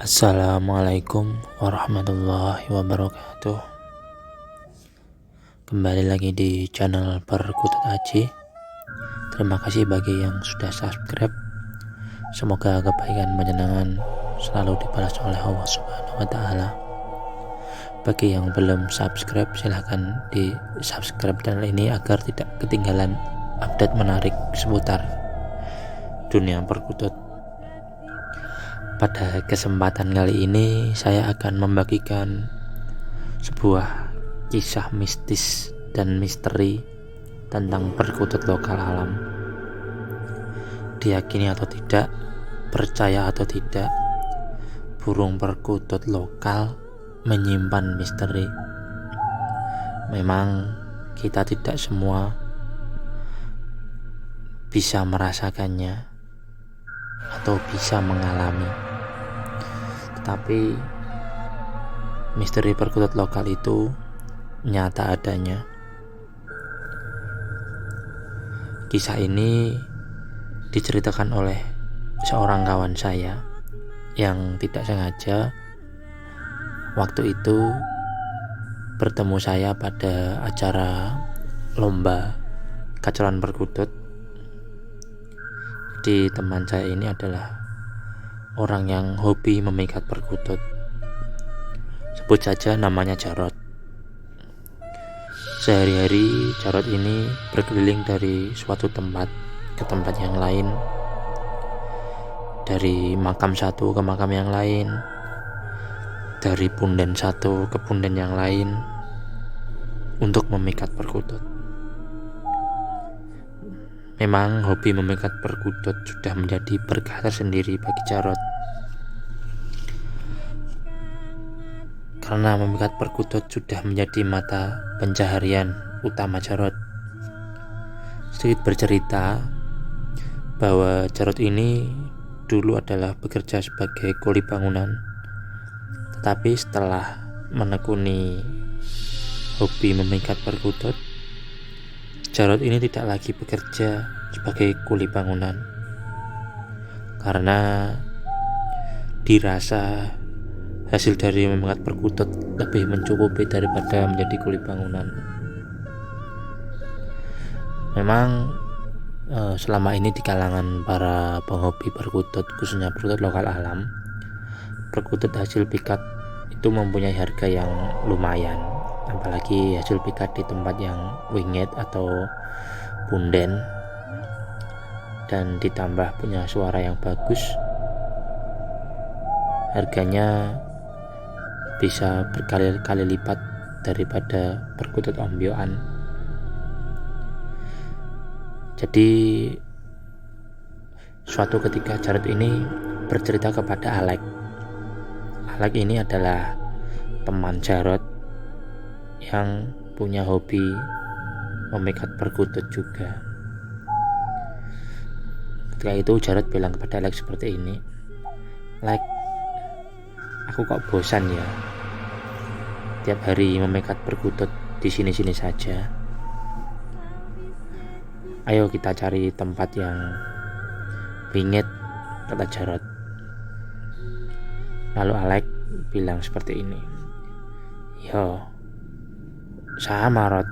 Assalamualaikum warahmatullahi wabarakatuh. Kembali lagi di channel Perkutut Aji. Terima kasih bagi yang sudah subscribe. Semoga kebaikan panjenengan selalu dibalas oleh Allah Subhanahu wa Ta'ala. Bagi yang belum subscribe, silahkan di subscribe channel ini agar tidak ketinggalan update menarik seputar dunia perkutut. Pada kesempatan kali ini saya akan membagikan sebuah kisah mistis dan misteri tentang perkutut lokal alam. Diyakini atau tidak, percaya atau tidak, burung perkutut lokal menyimpan misteri. Memang kita tidak semua bisa merasakannya atau bisa mengalami. Tetapi misteri perkutut lokal itu nyata adanya. Kisah ini diceritakan oleh seorang kawan saya yang tidak sengaja waktu itu bertemu saya pada acara lomba kacolan perkutut. Di teman saya ini adalah orang yang hobi memikat perkutut. Sebut saja namanya Jarot. Sehari-hari Jarot ini berkeliling dari suatu tempat ke tempat yang lain, dari makam satu ke makam yang lain, dari punden satu ke punden yang lain, untuk memikat perkutut. Memang hobi memikat perkutut sudah menjadi berkah tersendiri bagi Jarot. Karena memikat perkutut sudah menjadi mata pencaharian utama Jarot. Sedikit bercerita bahwa Jarot ini dulu adalah bekerja sebagai kuli bangunan. Tetapi setelah menekuni hobi memikat perkutut, Jarot ini tidak lagi bekerja sebagai kuli bangunan karena dirasa hasil dari memikat perkutut lebih mencukupi daripada menjadi kuli bangunan. Memang selama ini di kalangan para penghobi perkutut, khususnya perkutut lokal alam, perkutut hasil pikat itu mempunyai harga yang lumayan, apalagi hasil pikat di tempat yang winged atau punden dan ditambah punya suara yang bagus, harganya bisa berkali-kali lipat daripada perkutut ombyoan. Jadi suatu ketika Jarot ini bercerita kepada Alek. Alek ini adalah teman Jarot yang punya hobi memikat perkutut juga. Ketika itu Jarot bilang kepada Alek seperti ini, "Lek, aku kok bosan ya tiap hari memikat perkutut di sini-sini saja. Ayo kita cari tempat yang winged," kata Jarot. Lalu Alek bilang seperti ini, "Yo, sama Rot.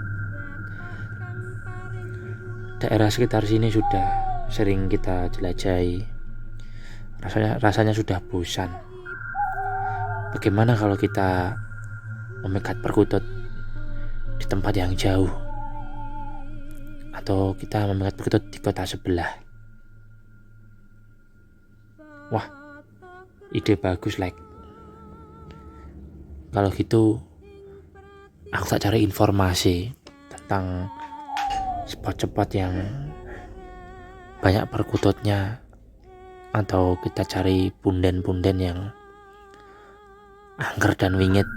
Daerah sekitar sini sudah sering kita jelajahi. Rasanya sudah bosan. Bagaimana kalau kita memikat perkutut di tempat yang jauh? Atau kita memikat perkutut di kota sebelah?" Wah, ide bagus, Lek. Kalau gitu aku tak cari informasi tentang spot-spot yang banyak perkututnya, atau kita cari punden-punden yang angker dan winged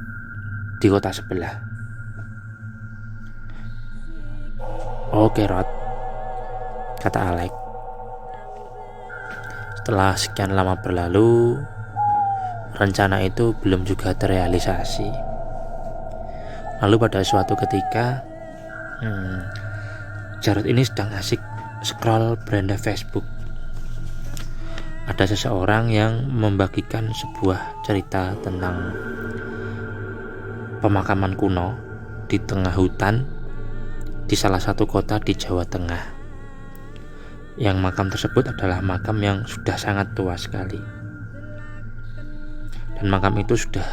di kota sebelah. "Oke, Rod," kata Alek. Setelah sekian lama berlalu, rencana itu belum juga terrealisasi. Lalu pada suatu ketika Jarot ini sedang asik scroll beranda Facebook. ada seseorang yang membagikan sebuah cerita tentang pemakaman kuno di tengah hutan di salah satu kota di Jawa Tengah. Yang makam tersebut adalah makam yang sudah sangat tua sekali. Dan makam itu sudah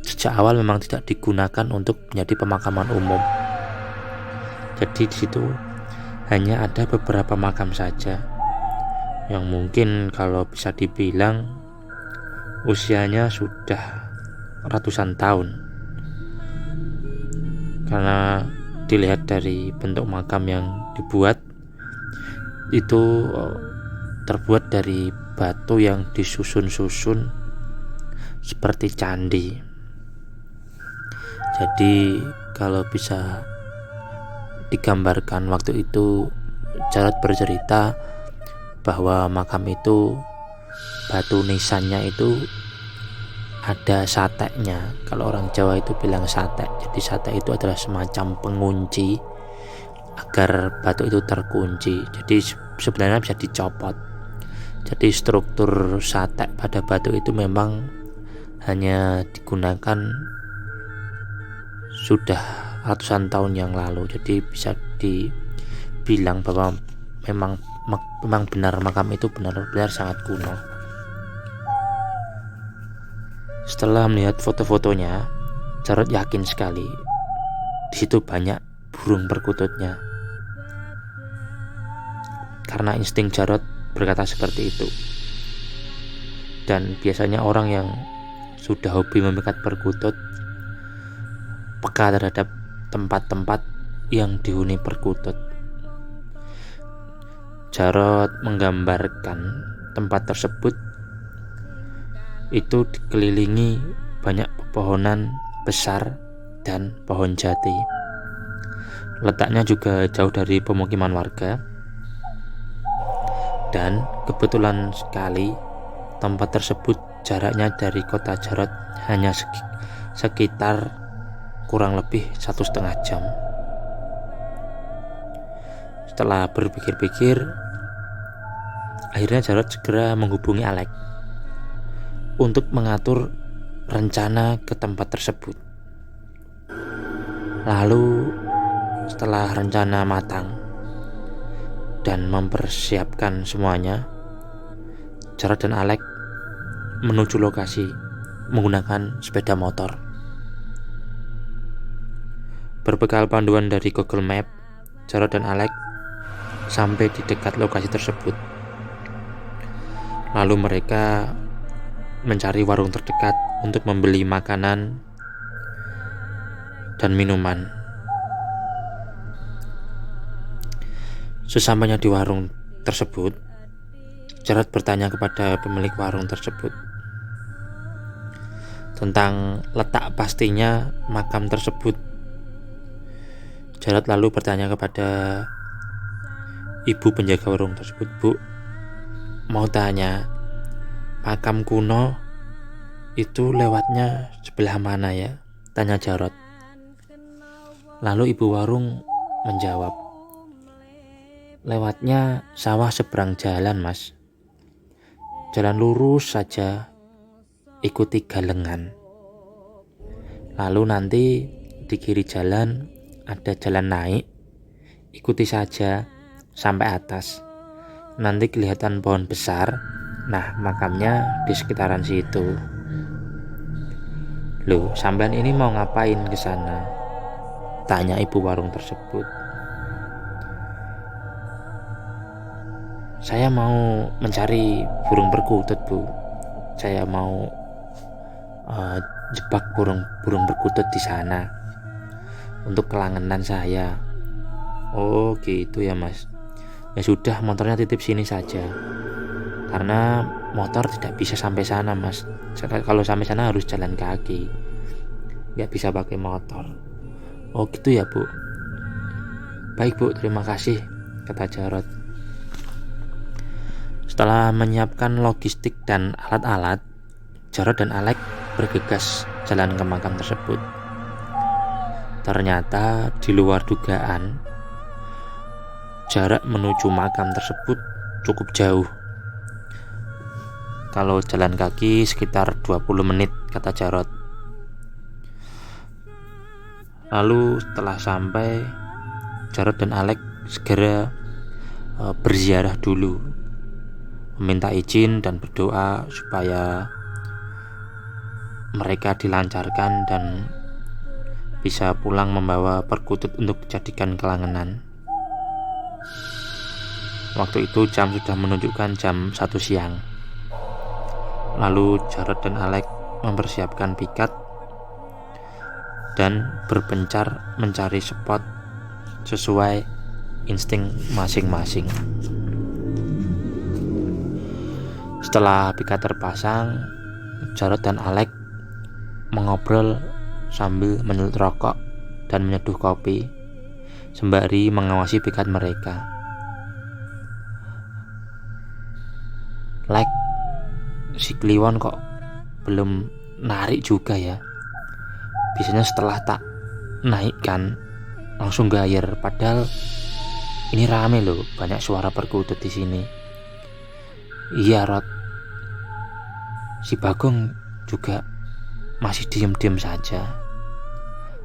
sejak awal memang tidak digunakan untuk menjadi pemakaman umum. Jadi di situ hanya ada beberapa makam saja yang mungkin kalau bisa dibilang usianya sudah ratusan tahun, karena dilihat dari bentuk makam yang dibuat itu terbuat dari batu yang disusun-susun seperti candi. Jadi kalau bisa digambarkan, waktu itu Jarot bercerita bahwa makam itu batu nisannya itu ada sateknya. Kalau orang Jawa itu bilang satek. Jadi satek itu adalah semacam pengunci agar batu itu terkunci. Jadi sebenarnya bisa dicopot. Jadi struktur satek pada batu itu memang hanya digunakan sudah ratusan tahun yang lalu. Jadi bisa dibilang bahwa memang benar makam itu benar-benar sangat kuno. Setelah melihat foto-fotonya, Jarot yakin sekali di situ banyak burung perkututnya. Karena insting Jarot berkata seperti itu. Dan biasanya orang yang sudah hobi memikat perkutut peka terhadap tempat-tempat yang dihuni perkutut. Jarot menggambarkan tempat tersebut itu dikelilingi banyak pepohonan besar dan pohon jati. Letaknya juga jauh dari pemukiman warga, dan kebetulan sekali tempat tersebut jaraknya dari kota Jarot hanya sekitar kurang lebih 1,5 jam. Setelah berpikir-pikir, akhirnya Jarot segera menghubungi Alek untuk mengatur rencana ke tempat tersebut. Lalu setelah rencana matang dan mempersiapkan semuanya, Jarot dan Alek menuju lokasi menggunakan sepeda motor. Berbekal panduan dari Google Map, Jarot dan Alek sampai di dekat lokasi tersebut. Lalu mereka mencari warung terdekat untuk membeli makanan dan minuman. Sesampainya di warung tersebut, Jarot bertanya kepada pemilik warung tersebut tentang letak pastinya makam tersebut. Jarot lalu bertanya kepada ibu penjaga warung tersebut, "Bu, mau tanya, makam kuno itu lewatnya sebelah mana ya?" tanya Jarot. Lalu ibu warung menjawab, "Lewatnya sawah seberang jalan, Mas. Jalan lurus saja, ikuti galengan. Lalu nanti di kiri jalan ada jalan naik, ikuti saja sampai atas. Nanti kelihatan pohon besar. Nah, makamnya di sekitaran situ." "Loh, sampean ini mau ngapain ke sana?" tanya ibu warung tersebut. "Saya mau mencari burung perkutut, Bu. Saya mau jebak burung perkutut di sana untuk kelangenan saya." "Oh gitu ya, Mas. Ya sudah, motornya titip sini saja. Karena motor tidak bisa sampai sana, Mas. Kalau sampai sana harus jalan kaki, nggak bisa pakai motor." "Oh gitu ya, Bu. Baik, Bu, terima kasih," kata Jarot. Setelah menyiapkan logistik dan alat-alat, Jarot dan Alek bergegas jalan ke makam tersebut. Ternyata di luar dugaan, jarak menuju makam tersebut cukup jauh. Kalau jalan kaki sekitar 20 menit, kata Jarod. Lalu setelah sampai, Jarod dan Alex segera berziarah dulu, meminta izin dan berdoa supaya mereka dilancarkan dan bisa pulang membawa perkutut untuk dijadikan kelangenan. Waktu itu jam sudah menunjukkan jam 1 siang. Lalu Jarod dan Alex mempersiapkan pikat dan berpencar mencari spot sesuai insting masing-masing. Setelah pikat terpasang, Jarod dan Alex mengobrol sambil menyulut rokok dan menyeduh kopi sembari mengawasi pikat mereka. Lex, si Kliwon kok belum narik juga ya. Biasanya setelah tak naikkan langsung gayer, padahal ini rame loh, banyak suara perkutut di sini. Iya Rod, si Bagong juga masih diem-diem saja.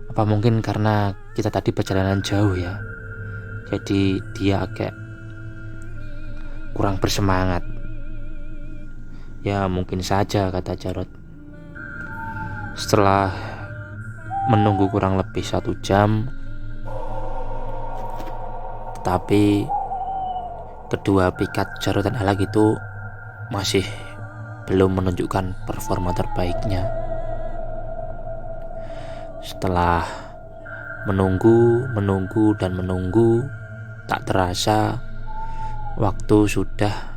Apa mungkin karena kita tadi perjalanan jauh ya, jadi dia agak kurang bersemangat. Ya mungkin saja, kata Jarod. Setelah menunggu kurang lebih 1 jam, tetapi kedua pikat Jarod dan Alex itu masih belum menunjukkan performa terbaiknya. Setelah menunggu, tak terasa waktu sudah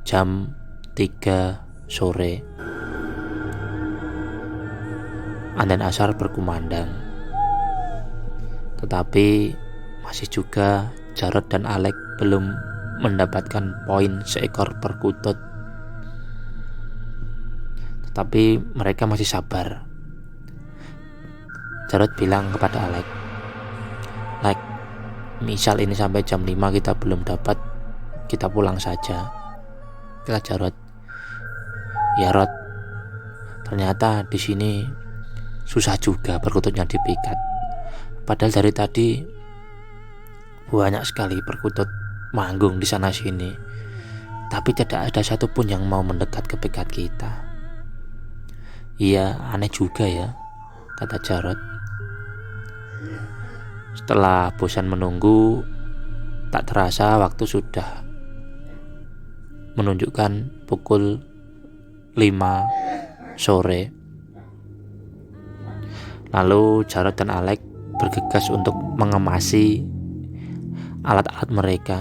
jam 3 sore. Adzan asar berkumandang, tetapi masih juga Jarod dan Alex belum mendapatkan poin seekor perkutut. Tetapi mereka masih sabar. Jarod bilang kepada Alex, "Lex, misal ini sampai jam 5 kita belum dapat, kita pulang saja." Kata Jarod, "Ya Rod, ternyata di sini susah juga perkututnya dipikat. Padahal dari tadi banyak sekali perkutut manggung di sana sini, tapi tidak ada satupun yang mau mendekat ke pikat kita." "Iya, aneh juga ya," kata Jarod. Setelah bosan menunggu, tak terasa waktu sudah menunjukkan pukul 5 sore. Lalu Jarod dan Alex bergegas untuk mengemasi alat-alat mereka.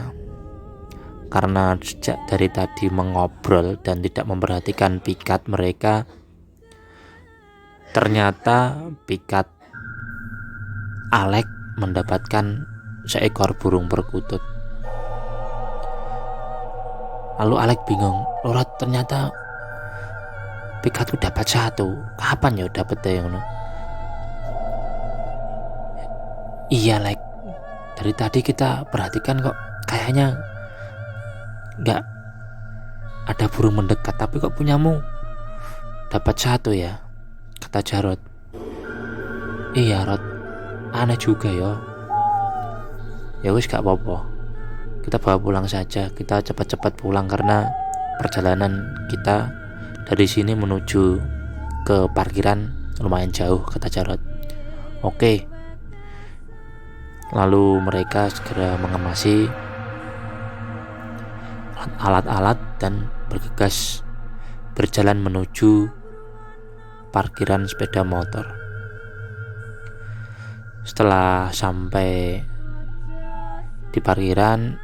Karena sejak dari tadi mengobrol dan tidak memperhatikan pikat mereka, ternyata pikat Alex mendapatkan seekor burung perkutut. Lalu Alex bingung, "Lora, ternyata pikatku dapat 1. Kapan ya dapetnya yang no?" "Iya Lex, dari tadi kita perhatikan kok kayaknya gak ada burung mendekat, tapi kok punyamu dapat 1 ya," kata Jarod. "Iya Rod, aneh juga ya." "Ya wis gak apa-apa, kita bawa pulang saja. Kita cepat-cepat pulang karena perjalanan kita dari sini menuju ke parkiran lumayan jauh," kata Jarod. "Oke." Lalu mereka segera mengemasi alat-alat dan bergegas berjalan menuju parkiran sepeda motor. Setelah sampai di parkiran,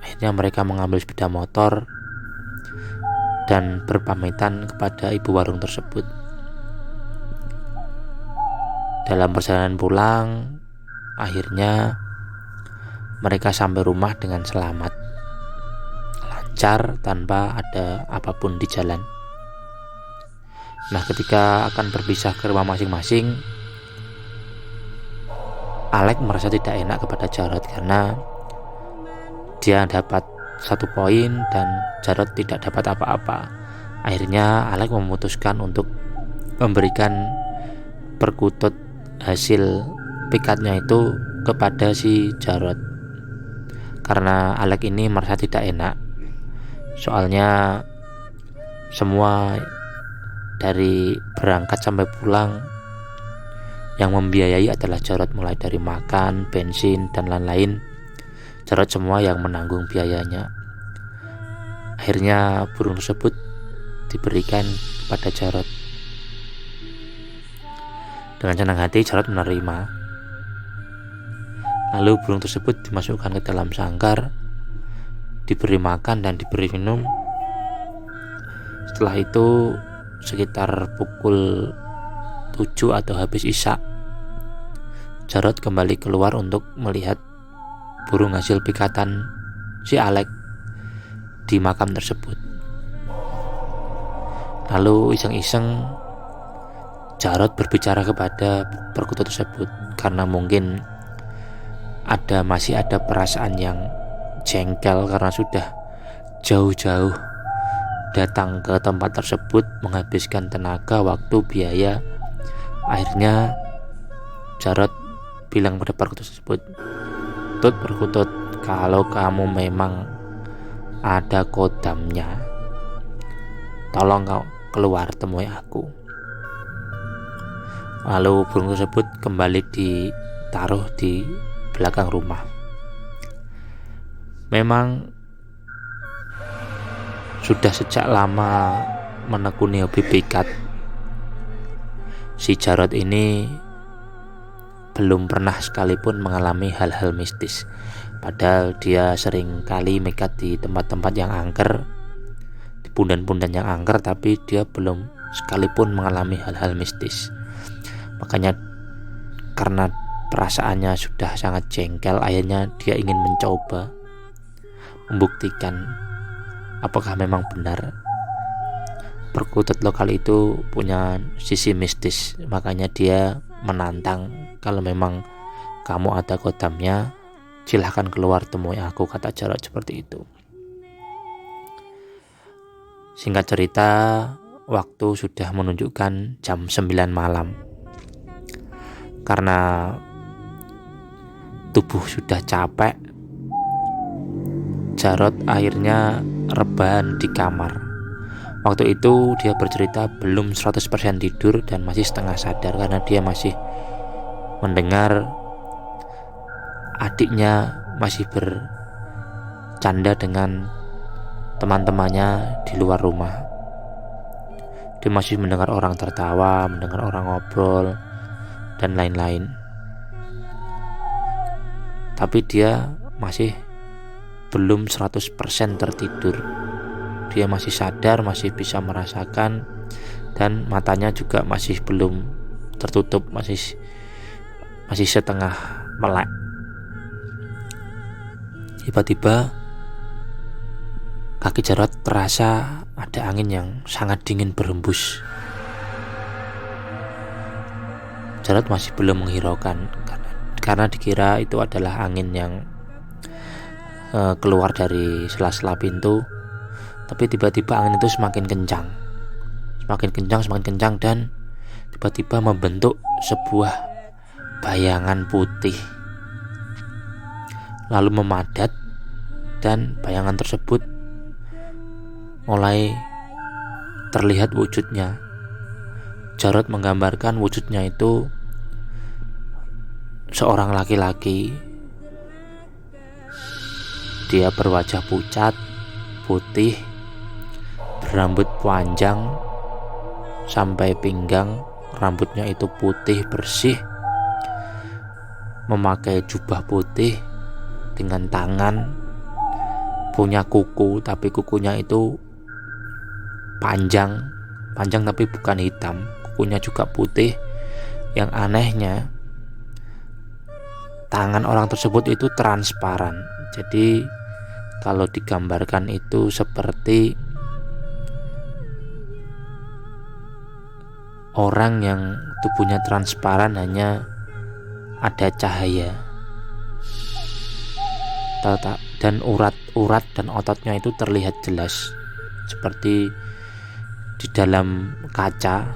akhirnya mereka mengambil sepeda motor dan berpamitan kepada ibu warung tersebut. Dalam perjalanan pulang, akhirnya mereka sampai rumah dengan selamat, lancar tanpa ada apapun di jalan. Nah, ketika akan berpisah ke rumah masing-masing, Alex merasa tidak enak kepada Jarod karena dia dapat 1 poin dan Jarod tidak dapat apa-apa. Akhirnya Alek memutuskan untuk memberikan perkutut hasil pikatnya itu kepada si Jarod, karena Alek ini merasa tidak enak. Soalnya semua dari berangkat sampai pulang yang membiayai adalah Jarod, mulai dari makan, bensin, dan lain-lain. Jarod semua yang menanggung biayanya. Akhirnya burung tersebut diberikan kepada Jarod. Dengan senang hati Jarod menerima. Lalu burung tersebut dimasukkan ke dalam sangkar, diberi makan dan diberi minum. Setelah itu sekitar pukul 7 atau habis isya, Jarod kembali keluar untuk melihat burung hasil pikatan si Alek di makam tersebut. Lalu iseng-iseng Jarod berbicara kepada perkutut tersebut, karena mungkin masih ada perasaan yang jengkel karena sudah jauh-jauh datang ke tempat tersebut, menghabiskan tenaga, waktu, biaya. Akhirnya Jarod bilang pada perkutut tersebut, Perkutut, kalau kamu memang ada kodamnya, tolong kau keluar temui aku. Lalu burung tersebut kembali ditaruh di belakang rumah. Memang sudah sejak lama menekuni hobi pikat, si Jarod ini belum pernah sekalipun mengalami hal-hal mistis. Padahal dia sering kali mikat di tempat-tempat yang angker, di pundan-pundan yang angker, tapi dia belum sekalipun mengalami hal-hal mistis. Makanya karena perasaannya sudah sangat jengkel, akhirnya dia ingin mencoba membuktikan apakah memang benar perkutut lokal itu punya sisi mistis. Makanya dia menantang, kalau memang kamu ada kodamnya, silahkan keluar temui aku, kata Jarod seperti itu. Singkat cerita, waktu sudah menunjukkan jam 9 malam. Karena tubuh sudah capek, Jarod akhirnya rebahan di kamar. Waktu itu dia bercerita belum 100% tidur dan masih setengah sadar, karena dia masih mendengar adiknya masih bercanda dengan teman-temannya di luar rumah. Dia masih mendengar orang tertawa, mendengar orang ngobrol, dan lain-lain. Tapi dia masih belum 100% tertidur. Dia masih sadar, masih bisa merasakan, dan matanya juga masih belum tertutup, masih setengah melek. Tiba-tiba kaki Jarod terasa ada angin yang sangat dingin berhembus. Jarod masih belum menghiraukan karena dikira itu adalah angin yang keluar dari sela-sela pintu. Tapi tiba-tiba angin itu semakin kencang, dan tiba-tiba membentuk sebuah bayangan putih, lalu memadat, dan bayangan tersebut mulai terlihat wujudnya. Jarod menggambarkan wujudnya itu seorang laki-laki. Dia berwajah pucat, putih, berambut panjang sampai pinggang, rambutnya itu putih bersih, memakai jubah putih dengan tangan, punya kuku, tapi kukunya itu panjang tapi bukan hitam, kukunya juga putih. Yang anehnya, tangan orang tersebut itu transparan. Jadi kalau digambarkan itu seperti orang yang tubuhnya transparan, hanya ada cahaya, dan urat dan ototnya itu terlihat jelas, seperti di dalam kaca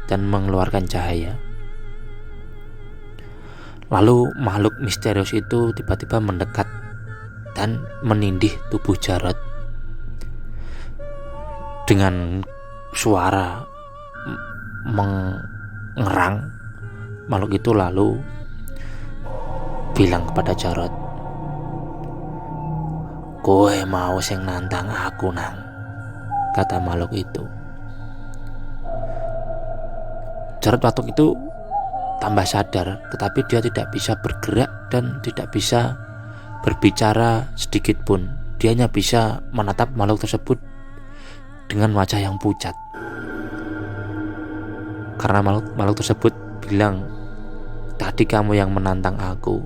dan mengeluarkan cahaya. Lalu makhluk misterius itu tiba-tiba mendekat dan menindih tubuh Jarod. Dengan suara mengerang, makhluk itu lalu bilang kepada Jarod, "Kowe mau sing nantang aku, nang?" kata makhluk itu. Jarod waktu itu tambah sadar, tetapi dia tidak bisa bergerak dan tidak bisa berbicara sedikit pun. Dia hanya bisa menatap makhluk tersebut dengan wajah yang pucat. Karena makhluk tersebut bilang, "Tadi kamu yang menantang aku."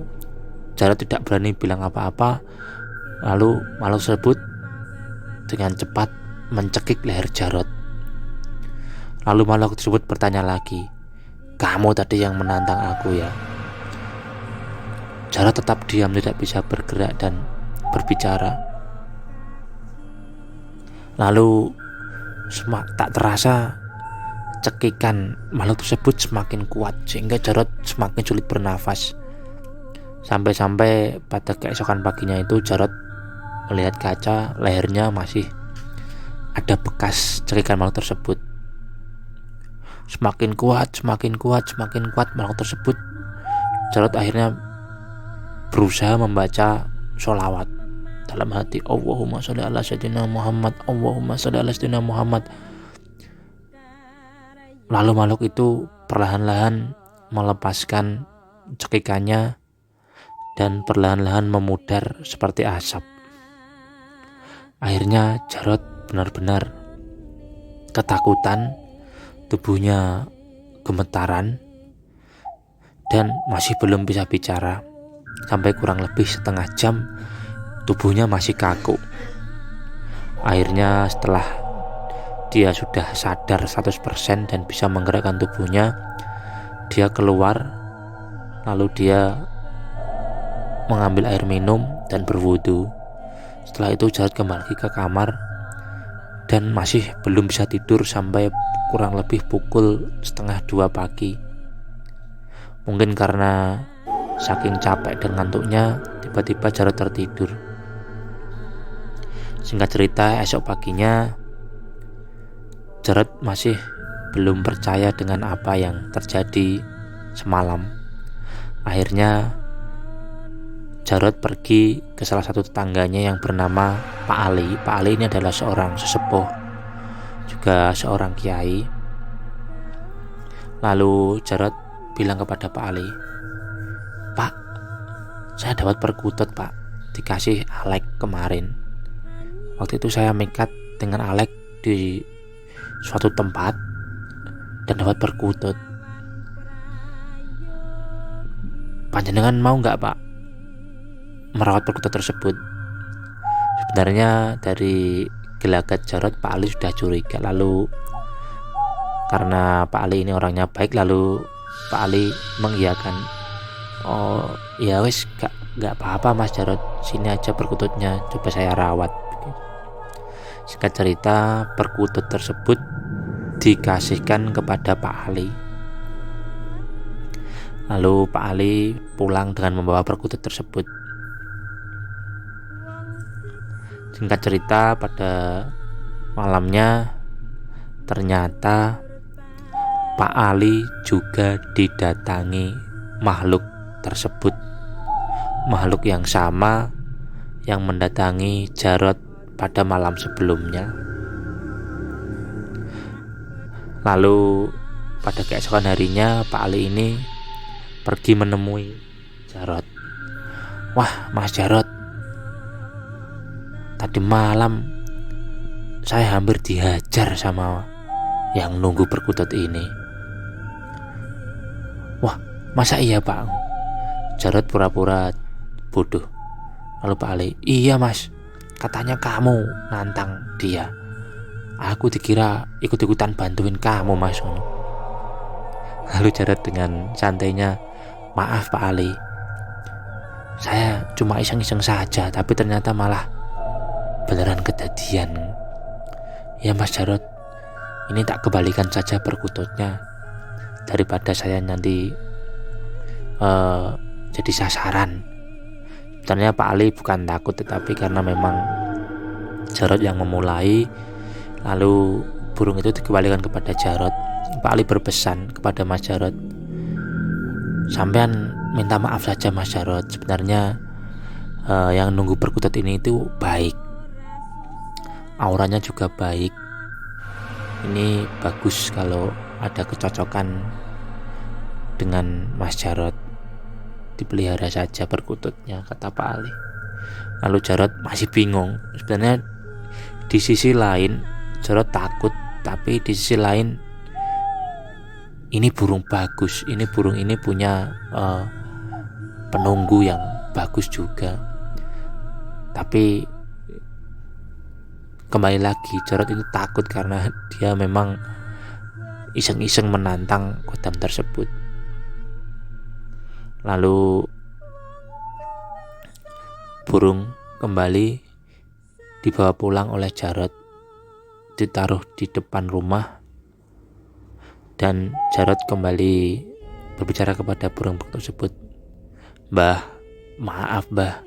Jarod tidak berani bilang apa-apa. Lalu makhluk tersebut dengan cepat mencekik leher Jarod. Lalu makhluk tersebut bertanya lagi, "Kamu tadi yang menantang aku ya?" Jarod tetap diam, tidak bisa bergerak dan berbicara. Lalu tak terasa cekikan makhluk tersebut semakin kuat sehingga Jarod semakin sulit bernafas. Sampai-sampai pada keesokan paginya itu Jarod melihat kaca, lehernya masih ada bekas cekikan makhluk tersebut. Semakin kuat makhluk tersebut. Jarod akhirnya berusaha membaca sholawat dalam hati, "Allahumma sholli ala sayyidina Muhammad, Allahumma sholli ala sayyidina Muhammad." Lalu makhluk itu perlahan-lahan melepaskan cekikannya dan perlahan-lahan memudar seperti asap. Akhirnya Jarod benar-benar ketakutan, tubuhnya gemetaran dan masih belum bisa bicara. Sampai kurang lebih setengah jam tubuhnya masih kaku. Akhirnya setelah dia sudah sadar 100% dan bisa menggerakkan tubuhnya, dia keluar. Lalu dia mengambil air minum dan berwudu. Setelah itu Jarod kembali ke kamar dan masih belum bisa tidur sampai kurang lebih pukul 1:30 pagi. Mungkin karena saking capek dan ngantuknya, tiba-tiba Jarod tertidur. Singkat cerita, esok paginya Jarod masih belum percaya dengan apa yang terjadi semalam. Akhirnya Jarod pergi ke salah satu tetangganya yang bernama Pak Ali. Pak Ali ini adalah seorang sesepuh, juga seorang kiai. Lalu Jarod bilang kepada Pak Ali, "Pak, saya dapat perkutut, Pak, dikasih Alek kemarin. Waktu itu saya mikat dengan Alek di suatu tempat dan dapat perkutut. Panjenengan mau nggak, Pak, merawat perkutut tersebut?" Sebenarnya dari gelagat Jarod, Pak Ali sudah curiga. Lalu karena Pak Ali ini orangnya baik, lalu Pak Ali mengiyakan. "Oh ya wes, gak apa-apa Mas Jarod, sini aja perkututnya, coba saya rawat." Singkat cerita, perkutut tersebut dikasihkan kepada Pak Ali. Lalu Pak Ali pulang dengan membawa perkutut tersebut. Singkat cerita, pada malamnya ternyata Pak Ali juga didatangi makhluk tersebut. Makhluk yang sama yang mendatangi Jarod pada malam sebelumnya. Lalu pada keesokan harinya Pak Ali ini pergi menemui Jarod. "Wah Mas Jarod, tadi malam saya hampir dihajar sama yang nunggu perkutut ini." "Wah, masa iya Pak?" Jarod pura-pura bodoh. Lalu Pak Ali, "Iya Mas, katanya kamu nantang dia. Aku dikira ikut-ikutan bantuin kamu Mas." Lalu Jarod dengan santainya, "Maaf Pak Ali, saya cuma iseng-iseng saja, tapi ternyata malah beneran kejadian." "Ya Mas Jarod, ini tak kembalikan saja perkututnya daripada saya nanti jadi sasaran. Sebenarnya Pak Ali bukan takut, tetapi karena memang Jarod yang memulai, lalu burung itu dikembalikan kepada Jarod. Pak Ali berpesan kepada Mas Jarod, sampean minta maaf saja Mas Jarod, sebenarnya yang nunggu perkutut ini itu baik, auranya juga baik, ini bagus kalau ada kecocokan dengan Mas Jarod, dipelihara saja perkututnya, kata Pak Ali. Lalu Jarod masih bingung. Sebenarnya di sisi lain Jarod takut, tapi di sisi lain ini burung bagus, ini burung ini punya penunggu yang bagus juga. Tapi kembali lagi Jarod itu takut karena dia memang iseng-iseng menantang kodam tersebut. Lalu burung kembali dibawa pulang oleh Jarod, ditaruh di depan rumah, dan Jarod kembali berbicara kepada burung tersebut, "Mbah, maaf Mbah,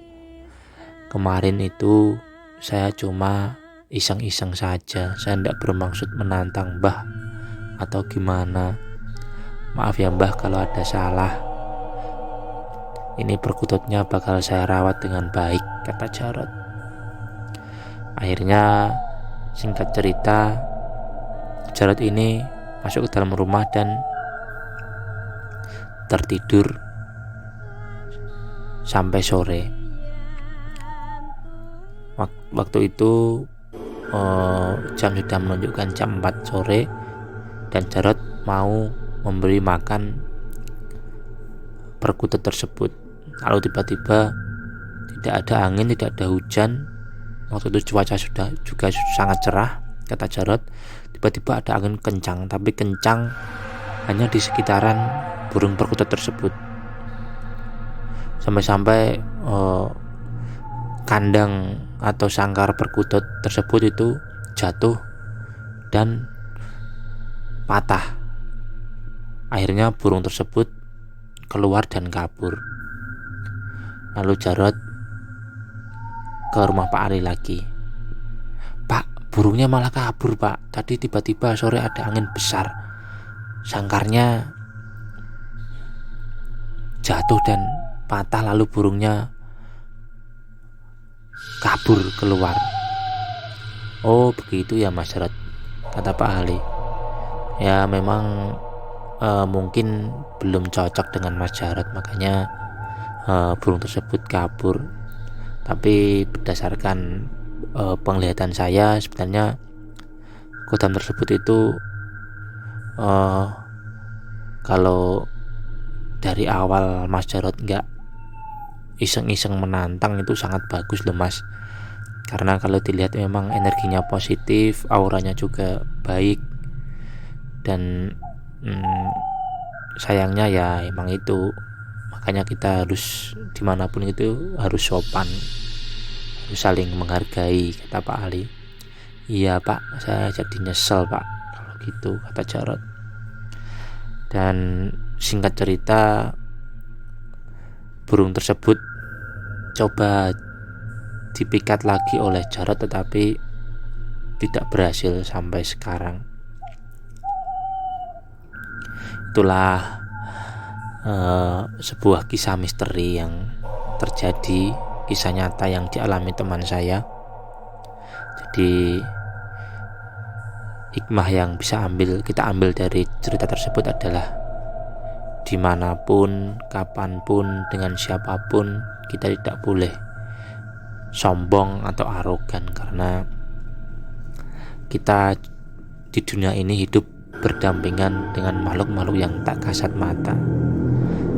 kemarin itu saya cuma iseng-iseng saja, saya tidak bermaksud menantang Mbah atau gimana. Maaf ya Mbah kalau ada salah. Ini perkututnya bakal saya rawat dengan baik," kata Jarod. Akhirnya singkat cerita, Jarod ini masuk ke dalam rumah dan tertidur sampai sore. Waktu itu jam sudah menunjukkan jam 4 sore dan Jarod mau memberi makan perkutut tersebut. Lalu tiba-tiba tidak ada angin, tidak ada hujan. Waktu itu cuaca sudah juga sangat cerah, kata Jarod. Tiba-tiba ada angin kencang, tapi kencang hanya di sekitaran burung perkutut tersebut. Sampai-sampai kandang atau sangkar perkutut tersebut itu jatuh dan patah. Akhirnya burung tersebut keluar dan kabur. Lalu Jarod ke rumah Pak Ali lagi. "Pak, burungnya malah kabur Pak. Tadi tiba-tiba sore ada angin besar, sangkarnya jatuh dan patah, lalu burungnya kabur keluar." "Oh begitu ya Mas Jarod," kata Pak Ali. Ya memang mungkin belum cocok dengan Mas Jarod, makanya burung tersebut kabur. Tapi berdasarkan penglihatan saya, sebenarnya kodam tersebut itu kalau dari awal Mas Jarod nggak iseng-iseng menantang, itu sangat bagus loh Mas. Karena kalau dilihat memang energinya positif, auranya juga baik. Dan sayangnya ya emang itu, makanya kita harus dimanapun itu harus sopan, harus saling menghargai, kata Pak Ali. "Iya Pak, saya jadi nyesel Pak kalau gitu," kata Jarod. Dan singkat cerita, burung tersebut coba dipikat lagi oleh Jarod, tetapi tidak berhasil sampai sekarang. Itulah sebuah kisah misteri yang terjadi, kisah nyata yang dialami teman saya. Jadi hikmah yang kita ambil dari cerita tersebut adalah dimanapun, kapanpun, dengan siapapun, kita tidak boleh sombong atau arogan, karena kita di dunia ini hidup berdampingan dengan makhluk-makhluk yang tak kasat mata.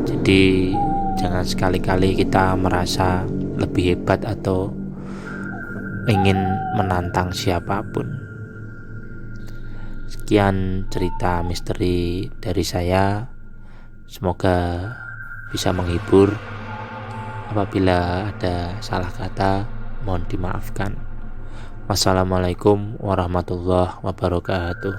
Jadi jangan sekali-kali kita merasa lebih hebat atau ingin menantang siapapun. Sekian cerita misteri dari saya. Semoga bisa menghibur. Apabila ada salah kata, mohon dimaafkan. Wassalamualaikum warahmatullahi wabarakatuh.